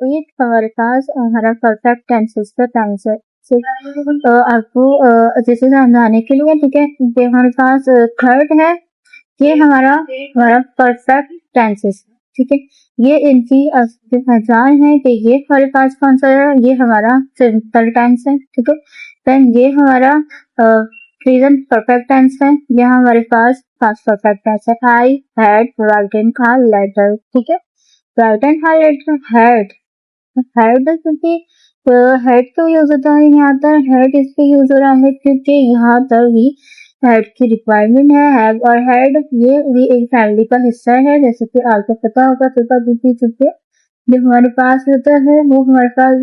ईट, हमारे पास हमारा परफेक्ट टेंसेस का टेंस है। आपको जैसे समझाने के लिए, ठीक है, ये हमारे पास थर्ड है, ये हमारा हमारा परफेक्ट टेंसेस, ठीक है। ये इनकी असली पहचान है कि ये हमारे पास कौन सा है, ये हमारा सिंपल टेंस है, ठीक है। देन ये हमारा प्रेजेंट परफेक्ट टेंस है, यहाँ हमारे पास पास्ट परफेक्ट टेंस है। आई हैड राइटन का लेटर, ठीक है। राइटन का लेटर, हैड हैड क्योंकि हेड तो यूज होता है, यहाँ पर हेड इस पे यूज हो रहा है क्योंकि यहाँ पर भी हेड की रिक्वायरमेंट है। हैव और हेड ये भी एक फैमिली का हिस्सा है, जैसे कि आपको पता होगा चुपा चुपी चुपे जो हमारे पास होता है वो हमारे पास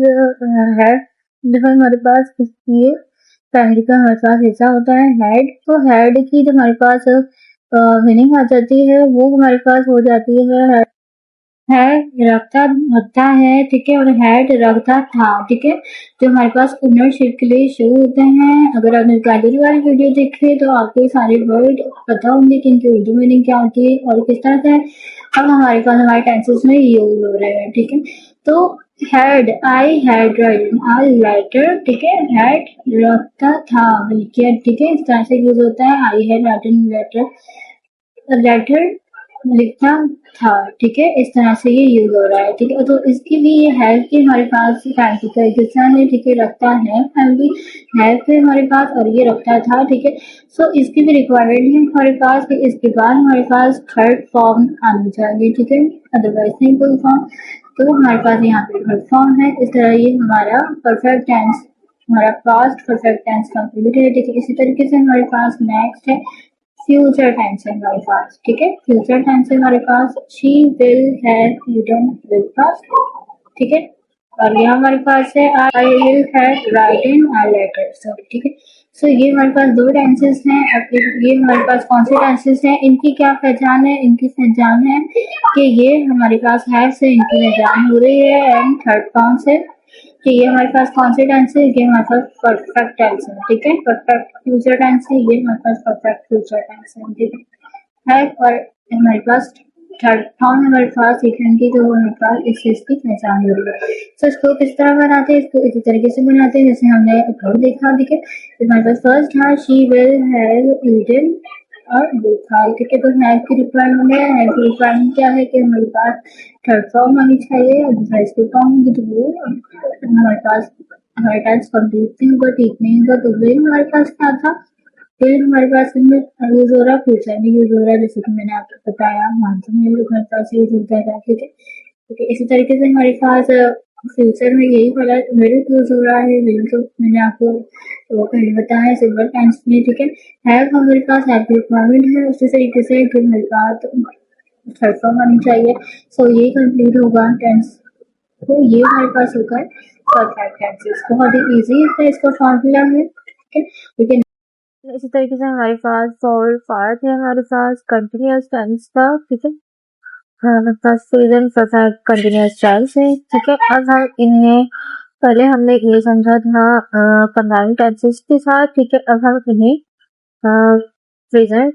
है, जो हमारे पास ये फैमिली का हमारे पास हिस्सा होता है हेड। तो हेड की जो हमारे पास मीनिंग आ जाती है वो हमारे पास हो जाती है रखता रखता है, ठीक है, और हैड रखता था, ठीक है। जो हमारे पास ओनरशिप के लिए शो होते हैं। अगर आपने गाइडरी वाली वीडियो देखी तो आपको सारे वर्ड पता होंगे कि इनकी उर्दू मीनिंग क्या होती है और किस तरह से अब हमारे पास हमारे टेंसेस में यूज हो रहे हैं, ठीक है। तो had, I had written a letter, ठीक है, हैड रखता था, ठीक है, इस तरह से यूज होता है। आई हैड राइटन लेटर लिखता था, ठीक है, इस तरह से ये यूज हो रहा है, ठीक है। तो इसकी भी ये है कि हमारे पास फैमिली का एक हिस्सा है, ठीक है, रखता है फैमिली है फिर हमारे पास, और ये रखता था, ठीक है। सो इसकी भी रिक्वायरमेंट है हमारे पास कि इसके बाद हमारे पास थर्ड फॉर्म आनी चाहिए, ठीक है, अदरवाइज नहीं कोई फॉर्म। तो हमारे पास यहाँ पे थर्ड फॉर्म है। इस तरह ये हमारा परफेक्ट टेंस, हमारा पास्ट परफेक्ट टेंस कंप्लीट है, ठीक है। इसी तरीके से हमारे पास नेक्स्ट है फ्यूचर टेंस है हमारे पास, ठीक है। फ्यूचर टेंस है हमारे पास she will have eaten breakfast, ठीक है। और ये हमारे पास है I will have written a letter, so ठीक है। सो ये हमारे पास दो टेंसेस हैं। अब ये हमारे पास कौन से टेंसेस हैं, इनकी क्या पहचान है, इनकी पहचान है कि ये हमारे पास हैव से इनकी पहचान हो रही है एंड थर्ड फॉर्म से कि ये हमारे पास कौन से टेंस है, ये हमारे पास परफेक्ट टेंस है, ठीक है। परफेक्ट फ्यूचर टेंस है, ये हमारे पास परफेक्ट फ्यूचर टेंस है, ठीक है। और हमारे पास थर्ड फॉर्म हमारे पास सेकंड की जो हमारे पास इस चीज की पहचान हो रही है। तो इसको किस तरह बनाते हैं, इसको इसी तरीके से बनाते हैं जैसे हमने अभी देखा, ठीक है। हमारे पास फर्स्ट है शी विल हैव ईटन और देखा, ठीक है। तो हैव की रिक्वायरमेंट है, हैव की रिक्वायरमेंट क्या है कि हमारे पास थर्ड फॉर्म आनी चाहिए, और दूसरा इसके फॉर्म होगी तो वो हमारे पास हमारे पास कंप्लीट नहीं होगा, ठीक नहीं होगा। तो वे हमारे पास क्या था, फिर हमारे पास इनमें यूज हो रहा है, फ्यूचर में यूज हो रहा है, जैसे कि मैंने आपको बताया मानसून में हमारे पास यूज होता है, ठीक है। ठीक है, इसी तरीके से हमारे पास फ्यूचर में यही वाला विल यूज हो रहा है। विल तो मैंने आपको वो पहले बताया सिंपल टेंस में, ठीक है। हैव हमारे पास हैव की रिक्वायरमेंट है, उसी तरीके से फिर हमारे पास थर्ड फॉर्म आनी चाहिए। सो ये कंप्लीट होगा टेंस, तो ये हमारे पास होगा परफेक्ट टेंसेस। बहुत ही इजी है इसका फॉर्मूला है, ठीक है। लेकिन इसी तरीके से हमारे पास फॉर पार्ट है हमारे पास कंटिन्यूअस टेंस का, ठीक है। हमारे पास प्रेजेंट परफेक्ट कंटिन्यूअस टेंस है, ठीक है। अब हम इन्हें पहले हमने ये समझा था कंबाइंड टेंसेस के साथ, ठीक है। अब हम इन्हें प्रेजेंट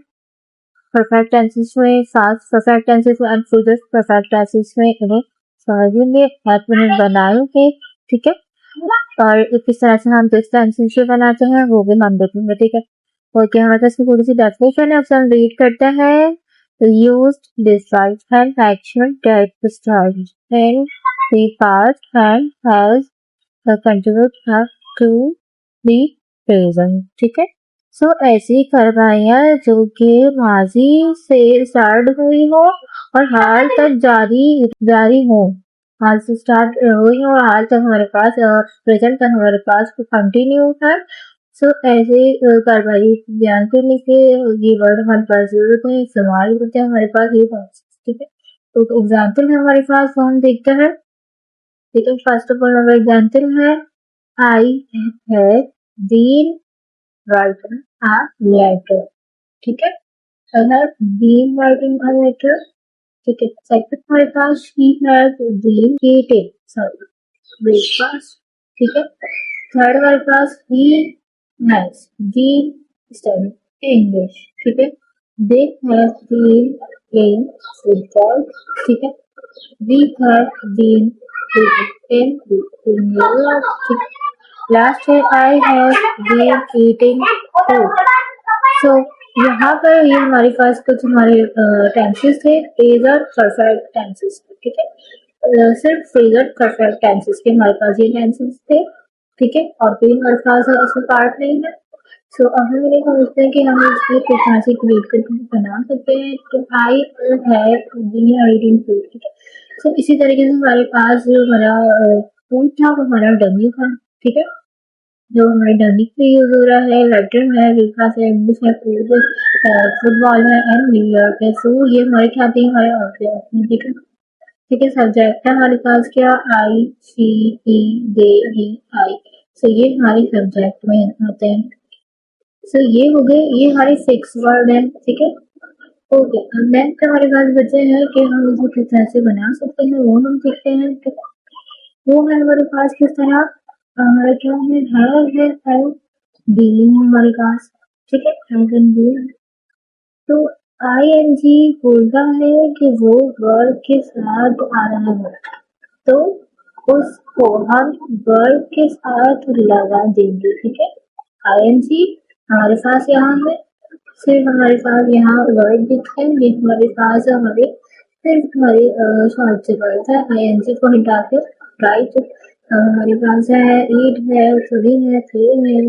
परफेक्ट टेंसेस में, पास्ट परफेक्ट टेंसेस में एंड फ्यूचर परफेक्ट टेंसेस में इन्हें समझेंगे, इन्हें बनाएंगे, ठीक है। और किस तरह से हम जिस टेंसेस से बनाते हैं वो भी हम देखेंगे, ठीक है। ओके, हमारे पास थोड़ी सी डेफिनेशन है, अब हम रीड करते हैं। used describes an action that starts in the past and has contributed to the present, ठीक है। सो ऐसी कार्रवाइयाँ जो कि माजी से स्टार्ट हुई हो और हाल तक जारी हो, हाल से स्टार्ट हुई हो और हाल तक हमारे पास प्रेजेंट तक हमारे पास कंटिन्यू है। सो ऐसे कार्रवाई बयान करने के ये वर्ड हमारे पास यूज होते हैं, इस्तेमाल होते हैं हमारे पास ये वर्ड, ठीक है। तो एग्जाम्पल है हमारे पास, तो हम देखते हैं, ठीक है। फर्स्ट ऑफ ऑल हमारा एग्जाम्पल है I have been writing a letter, ठीक है। I have been writing a letter, ठीक है। सेकंड हमारे पास she has been eating sorry breakfast, ठीक है। थर्ड हमारे पास he has been study English, ठीक है। They have been in football, ठीक है। We have been in New York, ठीक है। लास्ट है I have been eating food. So यहाँ पर ये हमारे पास कुछ हमारे टेंसेस थे, प्रेजेंट परफेक्ट टेंसेस, ठीक है। सिर्फ प्रेजेंट परफेक्ट टेंसेस के हमारे पास ये टेंसेस थे, ठीक है। और कोई हमारे पास इसमें पार्ट नहीं है। सो अब हम ये समझते हैं कि हम इसको किस तरह से क्रिएट करके बना सकते हैं। तो आई है रीडिंग टू, ठीक है। सो इसी तरीके से हमारे पास जो हमारा टूल था वो हमारा डमी था, ठीक है। जो हमारे डमी पे यूज हो रहा है, लेटर है, विकास है, इंग्लिश है, फुटबॉल है एंड न्यूयॉर्क है। सो ये हमारे क्या आती है, हमारे ऑब्जेक्ट, ठीक है। ठीक है, सब्जेक्ट है हमारे पास क्या, आई सी ई दे ई आई। सो ये हमारे सब्जेक्ट में होते हैं। सो ये हो गए, ये हमारे फिक्स वर्ड है, ठीक है। ओके, अब नेक्स्ट हमारे पास बचे हैं कि हम इसको किस तरह से बना सकते हैं, वो हम सीखते हैं। वो है हमारे पास किस तरह, हमारा क्या है डीलिंग हमारे पास, ठीक है। तो आई एन जी बोलता है कि वो वर्ब के साथ आ रहा है, तो उसको हम वर्ब के साथ लगा देंगे, ठीक है। आई एन जी हमारे पास यहाँ है, सिर्फ हमारे पास यहाँ वर्ड दिखेंगे, हमारे पास हमारे सिर्फ हमारे शॉर्ट से वर्ड है, आई एन जी को हटा के राइट। हमारे पास है ईट है, थ्री है, थ्री है,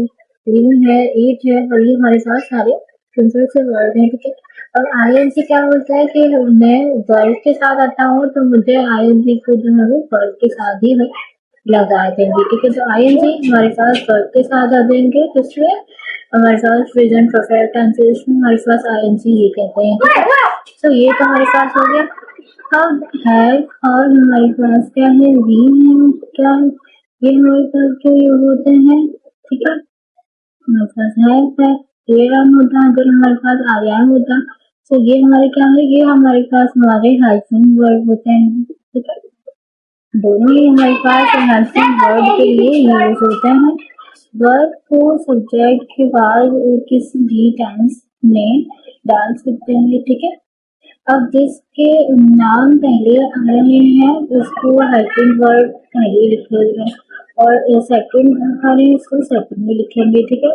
ग्रीन है, ईट है, और ये हमारे पास सारे सिंपल से वर्ड है, ठीक है। और आई एन सी क्या बोलता है कि मैं वर्ड के साथ आता हूँ, तो मुझे आई एन सी को जो है वो वर्ड के साथ ही मैं लगा देंगे, ठीक है। तो आई एन सी हमारे पास वर्ड के साथ आ देंगे, तो इसमें हमारे पास प्रेजेंट परफेक्ट टेंसेस में हमारे पास आई एन सी ये कहते हैं, ठीक है। तो ये तो हमारे पास हो गया। अब है और हमारे पास क्या है, वी है, क्या है ये हमारे पास जो ये होते हैं, ठीक है। हमारे पास है एआम होता है, अगर हमारे पास आयाम होता, तो ये हमारे क्या है, ये हमारे पास हमारे हाइफन वर्ड होते हैं, ठीक है। दोनों ही हमारे पास हाइफन वर्ड के लिए यूज होते हैं। वर्ब को सब्जेक्ट के बाद किसी भी टेंस में डाल सकते हैं, ठीक है। अब जिसके नाम पहले आ रहे हैं उसको हेल्पिंग वर्ड पहले लिखेंगे, और सेकंड आ रहे हैं उसको सेकंड में लिखेंगे, ठीक है।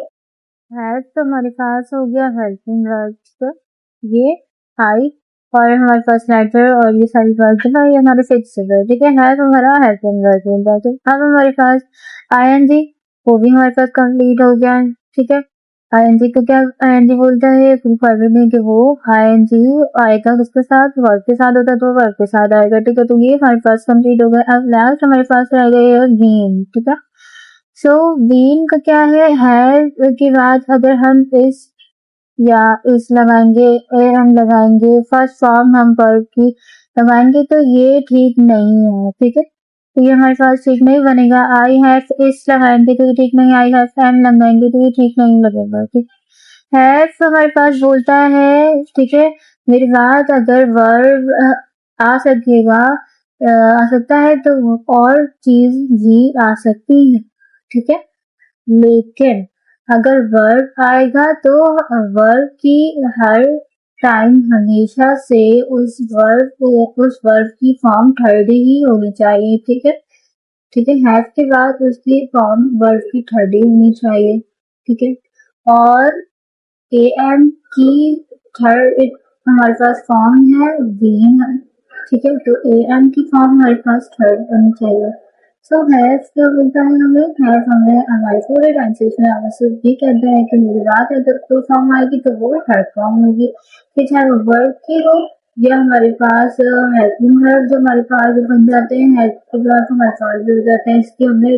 हैव तो हमारे पास हो गया हेल्पिंग वर्ड्स, ये आई, और हमारे पास लेटर और ये सारी वर्ड है ये हमारे फिक्स वर्ड, ठीक है। हैव हमारा हेल्पिंग वर्ड होता है। तो अब हमारे पास आई एन जी, वो भी हमारे पास कंप्लीट हो गया है, ठीक है। आईएनजी को क्या आईएनजी बोलता है, प्रीफर्ब में कि वो आईएनजी आएगा किसके साथ, वर्ब के साथ होता है तो वर्ब के साथ आएगा, ठीक है। तो ये हमारे पास कंप्लीट हो गया। अब लास्ट हमारे पास रह गए बीन, ठीक है। सो बीन का क्या है के बाद अगर हम इस या इस लगाएंगे, ए हम लगाएंगे, फर्स्ट फॉर्म हम वर्ब की लगाएंगे, तो ये ठीक नहीं है, ठीक है। तो ये हमारे पास ठीक नहीं बनेगा। आई हैव इस लगाएंगे तो ये ठीक नहीं, आई हैव एम लगाएंगे तो ये ठीक नहीं लगेगा, ठीक। हैव हमारे पास बोलता है, ठीक है, मेरे बाद अगर वर्ब आ सकेगा, आ सकता है तो और चीज भी आ सकती है, ठीक है। लेकिन अगर वर्ब आएगा तो वर्ब की हर टाइम हमेशा से उस वर्ब की फॉर्म थर्ड ही होनी चाहिए, ठीक है। ठीक है, हैव के बाद उसकी फॉर्म वर्ब की थर्ड ही होनी चाहिए, ठीक है। और ए एम की थर्ड हमारे पास फॉर्म है बीइंग, ठीक है। तो ए एम की फॉर्म हमारे पास थर्ड होनी चाहिए। सो हैव क्या बोलता है, हमें हमारे पूरे टेंसेस में हमें सिर्फ ये कहता है कि मेरी बात अगर कोई फॉर्म आएगी तो वो थर्ड फॉर्म होगी, फिर चाहे वो वर्ब की हो या हमारे पास हेल्पिंग वर्ब जो हमारे पास बन जाते हैं, हेल्प के बाद हमारे पास हो जाते हैं, इसकी हमें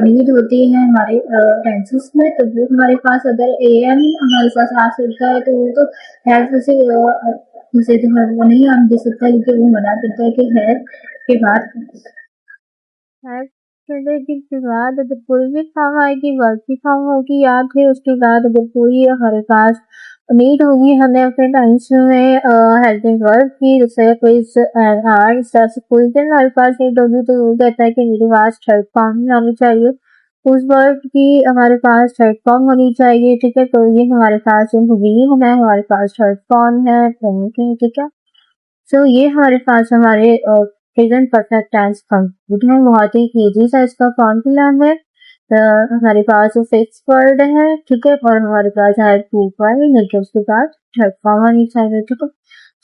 नीड होती है हमारे टेंसेस में। तो वो हमारे पास अगर ए एम हमारे पास आ सकता है तो वो तो हेल्प से उसे तो वो नहीं हम दे सकता, क्योंकि वो मना करता है कि हेल्प के बाद के बाद अगर कोई भी फॉर्म आएगी, वर्ब की फॉर्म होगी, या फिर उसके बाद अगर कोई हमारे पास नीड होगी हमें अपने टाइम्स में हेल्पिंग वर्ब की, जैसे कोई कोई दिन हमारे पास नीड होगी तो वो कहता है कि मेरे पास थर्ड फॉर्म में आनी चाहिए, उस वर्ड की हमारे पास थर्ड फॉर्म होनी चाहिए, ठीक है। तो ये हमारे पास वी है, हमारे पास थर्ड फॉर्म है, ठीक है। सो ये हमारे पास हमारे प्रेजेंट परफेक्ट टेंस कंप्लीट है। बहुत ही इजी सा इसका फॉर्मूला है। हमारे पास फिक्स वर्ड है, ठीक है, और हमारे पास है टू वर्ड उसके बाद थर्ड फॉर्म होनी चाहिए, ठीक है।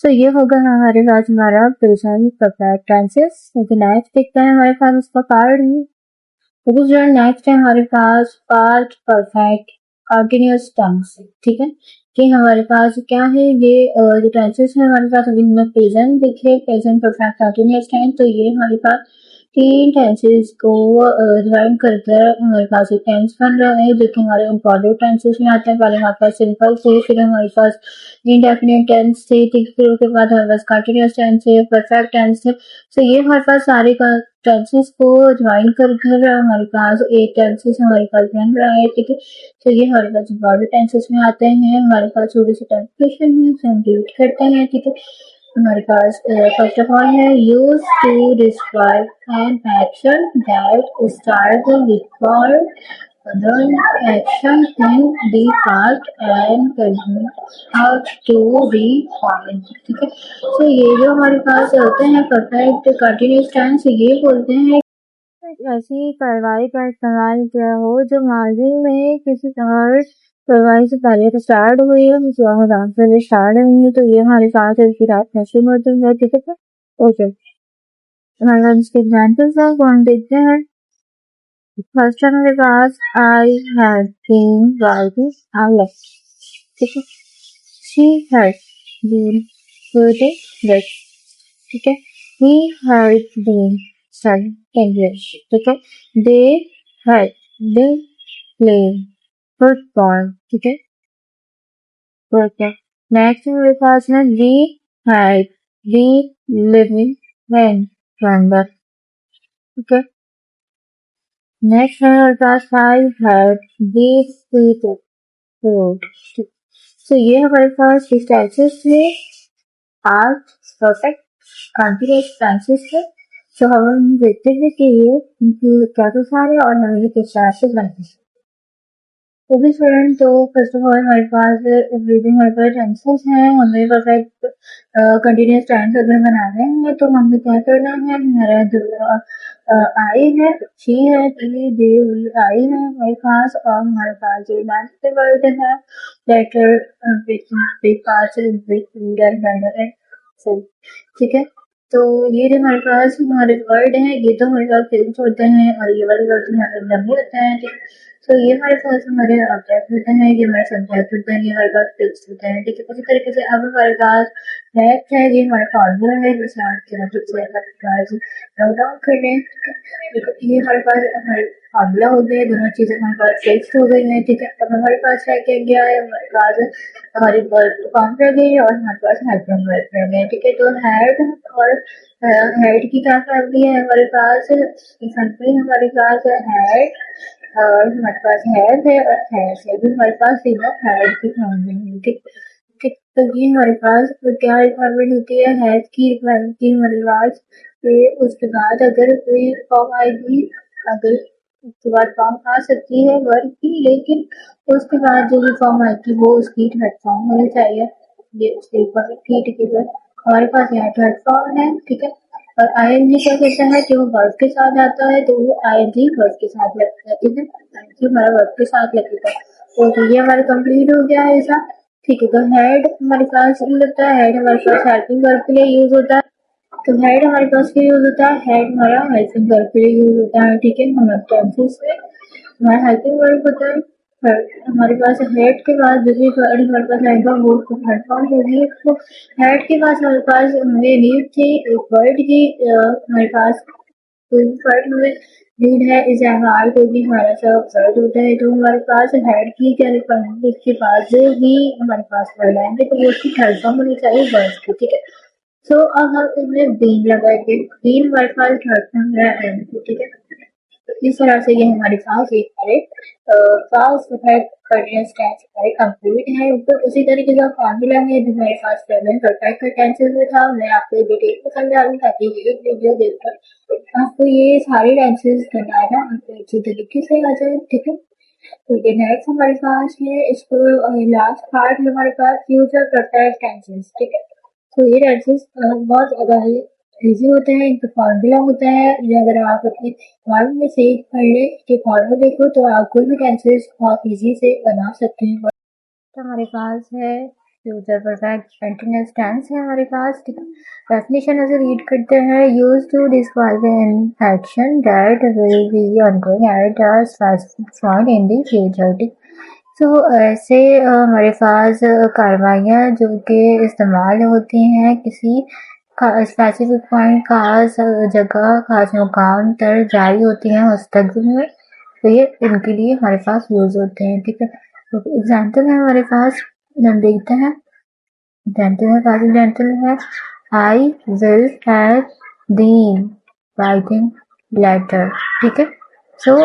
सो ये होगा हमारे पास हमारा प्रेजेंट परफेक्ट टेंसेस। नेक्स्ट देखते हैं हमारे पास उसका कार्ड है। तो नेक्स्ट है हमारे पास पास्ट परफेक्ट कंटिन्यूअस टेंस, ठीक है। कि हमारे पास क्या है, ये जो टेंसेस है हमारे पास अभी हमें प्रेजेंट दिखे, प्रेजेंट परफेक्ट कंटिन्यूअस टेंस। तो ये हमारे पास तीन टेंसेस को ज्वाइन करकर हमारे पास एक टेंस बन रहा है, जो कि हमारे इम्पोर्टेंट टेंसेस में आते हैं। पहले हमारे पास सिंपल थे, फिर हमारे पास इंडेफिनिट टेंस थे, ठीक, फिर उसके बाद हमारे पास कंटिन्यूअस टेंस है, परफेक्ट टेंस है। तो ये हमारे पास सारे टेंसेस को ज्वाइन कर हमारे पास एक टेंसेस हमारे पास बन रहा है, ठीक है। तो ये हमारे पास इम्पोर्टेंट टेंसेस में आते हैं। हमारे पास थोड़ी सी ट्रांसलेशन है, उसे हम रीड करते हैं, ठीक है। हमारे पास फर्स्ट ऑफ ऑल है use to describe an action that start with verb then action in the past and continue to be followed, ठीक है। तो ये जो हमारे पास होते हैं परफेक्ट कंटिन्यूअस टेंस, ये बोलते हैं ऐसी कार्रवाई का इस्तेमाल किया हो जो माजी में किसी कार्रवाई से पहले स्टार्ट हुई है, से स्टार्ट हुई है। तो ये हमारे साथ इसकी रात नशे में होती है, ठीक है। ओके, हमारे पास इसके एग्जाम्पल्स हैं, वो हम देखते हैं। फर्स्ट है मेरे पास I had been writing a letter, ठीक है। She had been reading this, ठीक है। he had been studying English, ठीक है। they had been playing football, ठीक है। ओके, नेक्स्ट मेरे पास है we had been living in London, ठीक है। नेक्स्ट है मेरे पास I had been eating food, तो ये हमारे पास किस टेंसेस थे, पास्ट परफेक्ट कंटिन्यूअस टेंसेस थे। तो हम देखते हैं कि ये इनकी क्या तो सारे और हमें ये किस तरह से बनते हैं। तो भी स्टूडेंट, तो फर्स्ट ऑफ ऑल हमारे पास रीडिंग हमारे पास टेंसेस हैं, हमें परफेक्ट कंटिन्यूअस टेंस अगर बना रहे हैं तो हमें क्या करना है, हमारा जो आई है, शी है, दे आई है हमारे पास, और हमारे पास जो नेक्स्ट वर्ड है लेटर ठीक है। तो ये जो हमारे पास हमारे वर्ड हैं, ये तो हमारे पास फिक्स होते हैं और ये वाले वर्ड हमारे लंबे होते हैं, ठीक है। तो ये हमारे पास हमारे ऑब्जेक्ट होते हैं, ये हमारे सब्जेक्ट होते हैं, ये हमारे पास फिक्स होते हैं, ठीक है। उसी तरीके से अब हमारे पास नेक्स्ट है, ये हमारा फॉर्मूला है, जिसे नोट डाउन कर लें, ठीक है। ये हमारे पास हमारे फॉर्मूला हो गए, दोनों चीजें हमारे पास फिक्स हो गई हैं, ठीक है। अब हमारे पास है क्या गया है, हमारे पास हमारी वर्ड फॉर्म रह गई और हमारे पास हेल्पिंग वर्ड रह गए, ठीक है। तो हेड और हेड की क्या फैमिली है हमारे पास, फैमिली हमारे पास हेड और हमारे पास हेड है और हेड है भी हमारे पास तीनों हेड की फैमिली है, ठीक ठीक। तो ये हमारे पास क्या रिक्वायरमेंट होती है, हेड की रिक्वायरमेंट की हमारे पास। फिर उसके बाद अगर कोई फॉर्म आएगी, अगर उसके बाद फॉर्म आ सकती है वर्ड की, लेकिन उसके बाद जो भी फॉर्म आएगी वो उसकी थर्ड फॉर्म होनी चाहिए। ये उसके ऊपर ठीक है, हमारे पास यहाँ थर्ड फॉर्म है, ठीक है। और आईएनजी क्या कहता है कि वो वर्ब के साथ आता है, तो वो आईएनजी वर्ब के साथ लगता है, ठीक है। आईएनजी हमारा वर्ब के साथ लगेगा। तो ये हमारा कंप्लीट हो गया है ऐसा, ठीक है। तो हेड हमारे पास लगता है, हेड हमारे पास हेल्पिंग वर्ब के लिए यूज होता है। तो हेड हमारे पास क्या यूज होता है, हेड हमारा हेल्पिंग वर्ब के लिए यूज होता है, ठीक है। हमारे टेंसेस में हमारा हेल्पिंग वर्ब होता है। हमारे पास हेड के बाद जो भी वर्ड हमारे पास आएगा वो थर्ड फॉर्म होगी। तो हेड के पास हमारे पास हमें नीड थी एक वर्ड की, हमारे पास वर्ड में नीड है, इस आहार को भी हमारा सब वर्ड होता है। तो हमारे पास हेड की क्या रिक्वायरमेंट, इसके बाद भी हमारे पास वर्ड आएंगे तो वो उसकी थर्ड फॉर्म होनी चाहिए वर्ड की, ठीक है। तो अब हम इसमें बीन लगाएंगे, बीन हमारे पास थर्ड फॉर्म है, ठीक है। तो इस तरह से ये हमारे पास ये सारे पास्ट परफेक्ट कंटीन्यूअस टेंस हमारे कंप्लीट है। तो उसी तरीके का फॉर्मूला है जो मेरे पास प्रेजेंट परफेक्ट टेंसेस में था, मैं आपको डिटेल में समझा दूँ ताकि ये वीडियो देखकर आपको ये सारे टेंसेस बनाना आपको अच्छी तरीके से आ जाए, ठीक है। तो ये नेक्स्ट हमारे पास है, इसको लास्ट पार्ट में हमारे पास फ्यूचर परफेक्ट टेंसेस, ठीक है। तो ये टेंसेस बहुत ज़्यादा इजी होते हैं, इनका फॉर्मूला होता है। ये अगर आप अपने माइंड में सेव कर ले कि फॉर्मूला देखो तो आप कोई भी टेंसेस बहुत इजी से बना सकते हैं। तो हमारे पास है फ्यूचर परफेक्ट कंटीन्यूअस टेंस है हमारे पास, ठीक है। डेफिनेशन ऐसे रीड करते हैं, use to describe an action that will be ongoing at a specific point in the future, ठीक। तो ऐसे हमारे पास कार्रवाइयाँ जो कि इस्तेमाल होती हैं किसी स्पेसिफिक पॉइंट, खास जगह, खास मुकाम पर जारी होती हैं मुस्तकबिल में, तो ये इनके लिए हमारे पास यूज होते हैं, ठीक है। तो एग्जाम्पल है हमारे पास, हम देखते हैं। एग्जाम्पल है I will have been writing letter, ठीक है। सो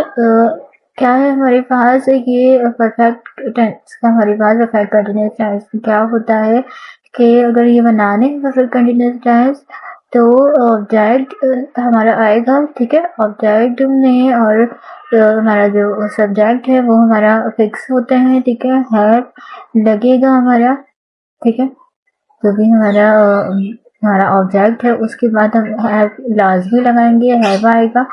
क्या है हमारे पास ये परफेक्ट टेंस का, हमारे पास परफेक्ट कंटीन्यूअस टेंस क्या होता है कि अगर ये बनाने परफेक्ट कंटीन्यूअस टेंस तो ऑब्जेक्ट हमारा आएगा, ठीक है। ऑब्जेक्ट में और हमारा जो सब्जेक्ट है वो हमारा फिक्स होते हैं, ठीक है। लगेगा हमारा, ठीक है, जो भी हमारा ऑब्जेक्ट है उसके बाद हम हैव लाजमी लगाएंगे, हैव आएगा,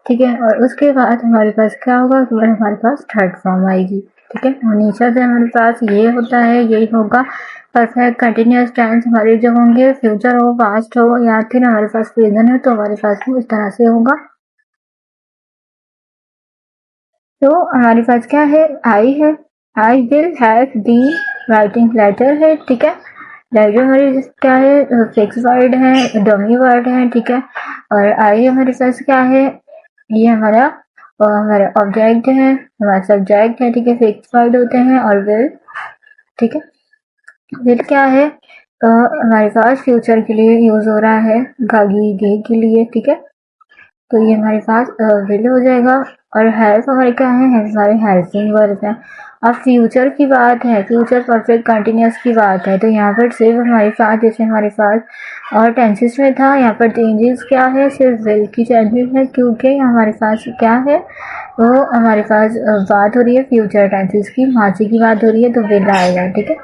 ठीक है। और उसके बाद हमारे पास क्या होगा, हमारे पास थर्ड फॉर्म आएगी, ठीक है। हमेशा से हमारे पास ये होता है, यही होगा परफेक्ट कंटीन्यूअस टेंस हमारे जो होंगे, फ्यूचर हो, पास्ट हो या फिर हमारे पास प्रेजेंट है, तो हमारे पास भी इस तरह से होगा। तो हमारे पास क्या है, आई है, I will have been writing letter है, ठीक है। लेटर हमारे क्या है, फिक्स वर्ड है, डमी वर्ड है, ठीक है। और आई हमारे पास क्या है, ये हमारा ऑब्जेक्ट है, हमारा सब्जेक्ट है, ठीक है। फिक्स वर्ड होते हैं। और विल, ठीक है। विल क्या है, हमारे पास फ्यूचर के लिए यूज हो रहा है, गागी गे के लिए, ठीक है। तो ये हमारे पास विल हो जाएगा। और हेल्प हमारे क्या है, हमारे हेल्पिंग वर्ब है। अब फ्यूचर की बात है, फ्यूचर परफेक्ट कंटिन्यूस की बात है, तो यहाँ पर सिर्फ हमारे पास, जैसे हमारे पास और टेंसेस में था, यहाँ पर चेंजेस क्या है, सिर्फ विल की चेंजेस है, क्योंकि हमारे पास क्या है, वो हमारे पास बात हो रही है फ्यूचर टेंसेस की, माजी की बात हो रही है, तो विल आएगा, ठीक है।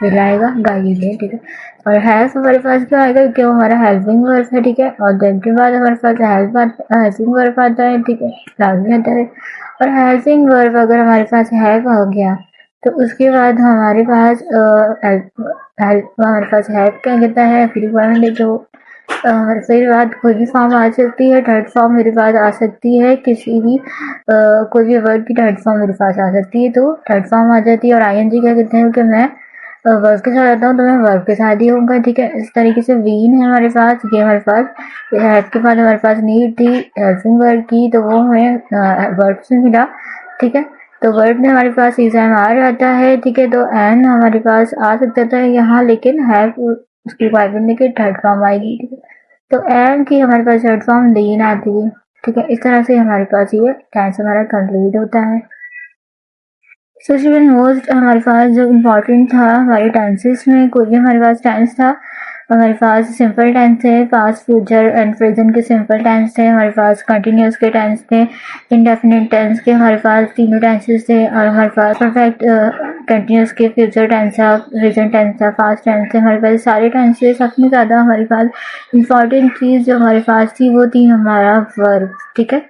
विल आएगा, गाइड, ठीक है। और हेल्प हमारे पास क्या आएगा, क्योंकि वो हमारा हेल्पिंग वर्ब है, ठीक है। और देन के बाद हमारे पास हेल्पिंग वर्ब आता है, ठीक है, लाजमी आता है। और हेल्पिंग वर्ब अगर हमारे पास हेल्प हो गया तो उसके बाद हमारे पास हेल्प क्या कहता है, फिर जो फिर बाद कोई भी फॉर्म आ सकती है, थर्ड फॉर्म मेरे पास आ सकती है, किसी भी कोई भी वर्ड की थर्ड फॉर्म मेरे पास आ सकती है, तो थर्ड फॉर्म आ जाती है। और आईएनजी क्या कहते हैं कि मैं वर्ब के साथ आता हूँ तो मैं वर्ब के साथ ही होऊंगा, ठीक है। इस तरीके से वीन है हमारे पास, ये हमारे पास हेल्प के बाद हमारे पास नीड थी हेल्पिंग वर्ब की, तो वो हमें वर्ब से मिला, ठीक है। तो वर्ड में हमारे पास एग्जाम आ जाता है, ठीक है। तो एन हमारे पास आ सकता था यहाँ, लेकिन हेल्प उसकी रिक्वायरमेंट के थर्ड फॉर्म आएगी, ठीक है। तो एन की हमारे पास थर्ड फॉर्म लीन आती है, ठीक है। इस तरह से हमारे पास ये टेंस हमारा कंप्लीट होता है। सबसे मोस्ट हमारे पास जो इम्पोर्टेंट था हमारे टेंसेस में, कोई भी हमारे पास टेंस था, हमारे पास सिंपल टेंस है, पास्ट, फ्यूचर एंड प्रेजेंट के सिंपल टेंस थे, हमारे पास कंटिन्यूस के टेंस थे, इंडेफिनिट टेंस के हमारे पास तीनों टेंसेस थे, और हमारे पास परफेक्ट कंटिन्यूस के फ्यूचर टेंस था, प्रेजेंट टेंस था, पास्ट टेंस थे, हमारे पास सारे टेंस थे। सबसे ज़्यादा हमारे पास इम्पॉर्टेंट चीज़ जो हमारे पास थी वो थी हमारा वर्ब, ठीक है,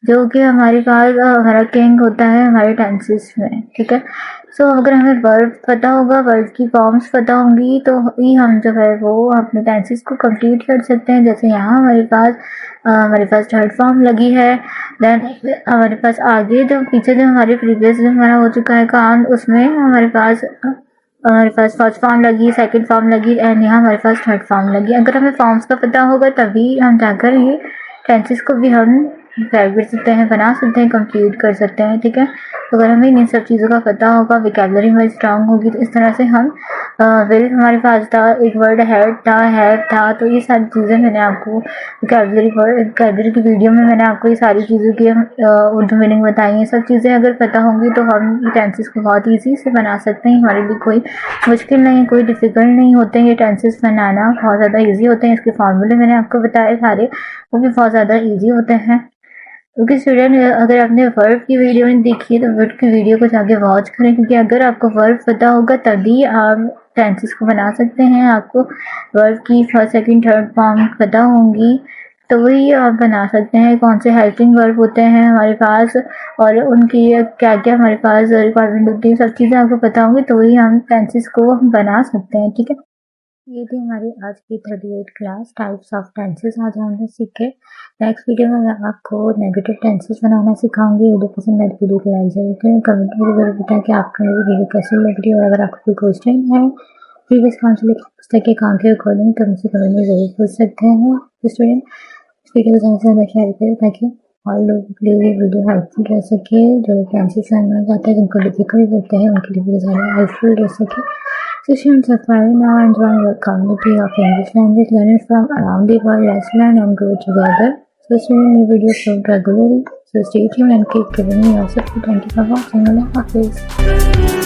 जो कि हमारे पास हमारा किंग होता है हमारे टेंसेस में, ठीक है। सो अगर हमें वर्ब पता होगा, वर्ब की फॉर्म्स पता होंगी, तो ही हम जो है वो अपने टेंसेस को कंप्लीट कर सकते हैं। जैसे यहाँ हमारे पास थर्ड फॉर्म लगी है, देन हमारे पास आगे जो पीछे जो हमारे प्रीवियस जो हमारा हो चुका है काम, उसमें हमारे पास फर्स्ट फॉर्म लगी, सेकंड फॉर्म लगी, एंड यहाँ हमारे पास थर्ड फॉर्म लगी। अगर हमें फॉर्म्स का पता होगा तभी हम जाकर ये टेंसेस को भी हम टाइप कर सकते हैं, बना सकते हैं, कंप्यूट कर सकते हैं, ठीक है। तो अगर हमें इन सब चीज़ों का पता होगा, वोकैबुलरी हमारी स्ट्रांग होगी, तो इस तरह से हम विल हमारे पास था, एक वर्ड हेड था, हैव था, तो ये सारी चीज़ें मैंने आपको वोकैबुलरी की वीडियो में मैंने आपको ये सारी चीज़ों की उर्दू मीनिंग बताई है। सब चीज़ें अगर पता होंगी तो हम टेंसेस को बहुत ईजी से बना सकते हैं, हमारे लिए कोई मुश्किल नहीं, कोई डिफ़िकल्ट नहीं होते हैं ये टेंसेस बनाना, बहुत ज़्यादा ईजी होते हैं। इसके फार्मूले मैंने आपको बताए सारे, वो भी बहुत ज़्यादा ईजी होते हैं। क्योंकि स्टूडेंट अगर आपने वर्ब की वीडियो नहीं देखी है तो वर्ब की वीडियो को जाके वॉच करें, क्योंकि अगर आपको वर्ब पता होगा तभी आप टेंसेस को बना सकते हैं। आपको वर्ब की फर्स्ट सेकंड थर्ड फॉर्म पता होंगी तो वही आप बना सकते हैं। कौन से हेल्पिंग वर्ब होते हैं हमारे पास और उनकी क्या क्या हमारे पास रिक्वायरमेंट होती है, सब चीज़ें आपको पता होंगी तो वही हम टेंसेस को बना सकते हैं, ठीक है। ये थी हमारी आज की 38 क्लास टाइप्स ऑफ टेंसेस। आज हमने सीखे। नेक्स्ट वीडियो में मैं आपको नेगेटिव टेंसेस बनाना सिखाऊंगी। वीडियो पसंद है वीडियो को लाइक जरूर करें, कमेंट में जरूर बताएं कि आपको मेरी वीडियो कैसी लग रही है। और अगर आपको कोई क्वेश्चन है प्रीवियस काम से लेकर पुस्तक के काम के अकॉर्डिंग तो मुझसे कमेंट में जरूर पूछ सकते हैं। स्टूडेंट इस वीडियो को ज़्यादा शेयर करें ताकि और लोगों के लिए वीडियो हेल्पफुल रह सके। जो टेंसेस समझना चाहते हैं, जिनको डिफिकल्ट होते हैं, उनके लिए ज़्यादा हेल्पफुल रह सके। So students are fine now and join the community of English language learners from around the world. Let's learn and grow together. So student, new videos upload regularly. So stay tuned and keep giving me your support. Thank you for watching. Allah Hafiz.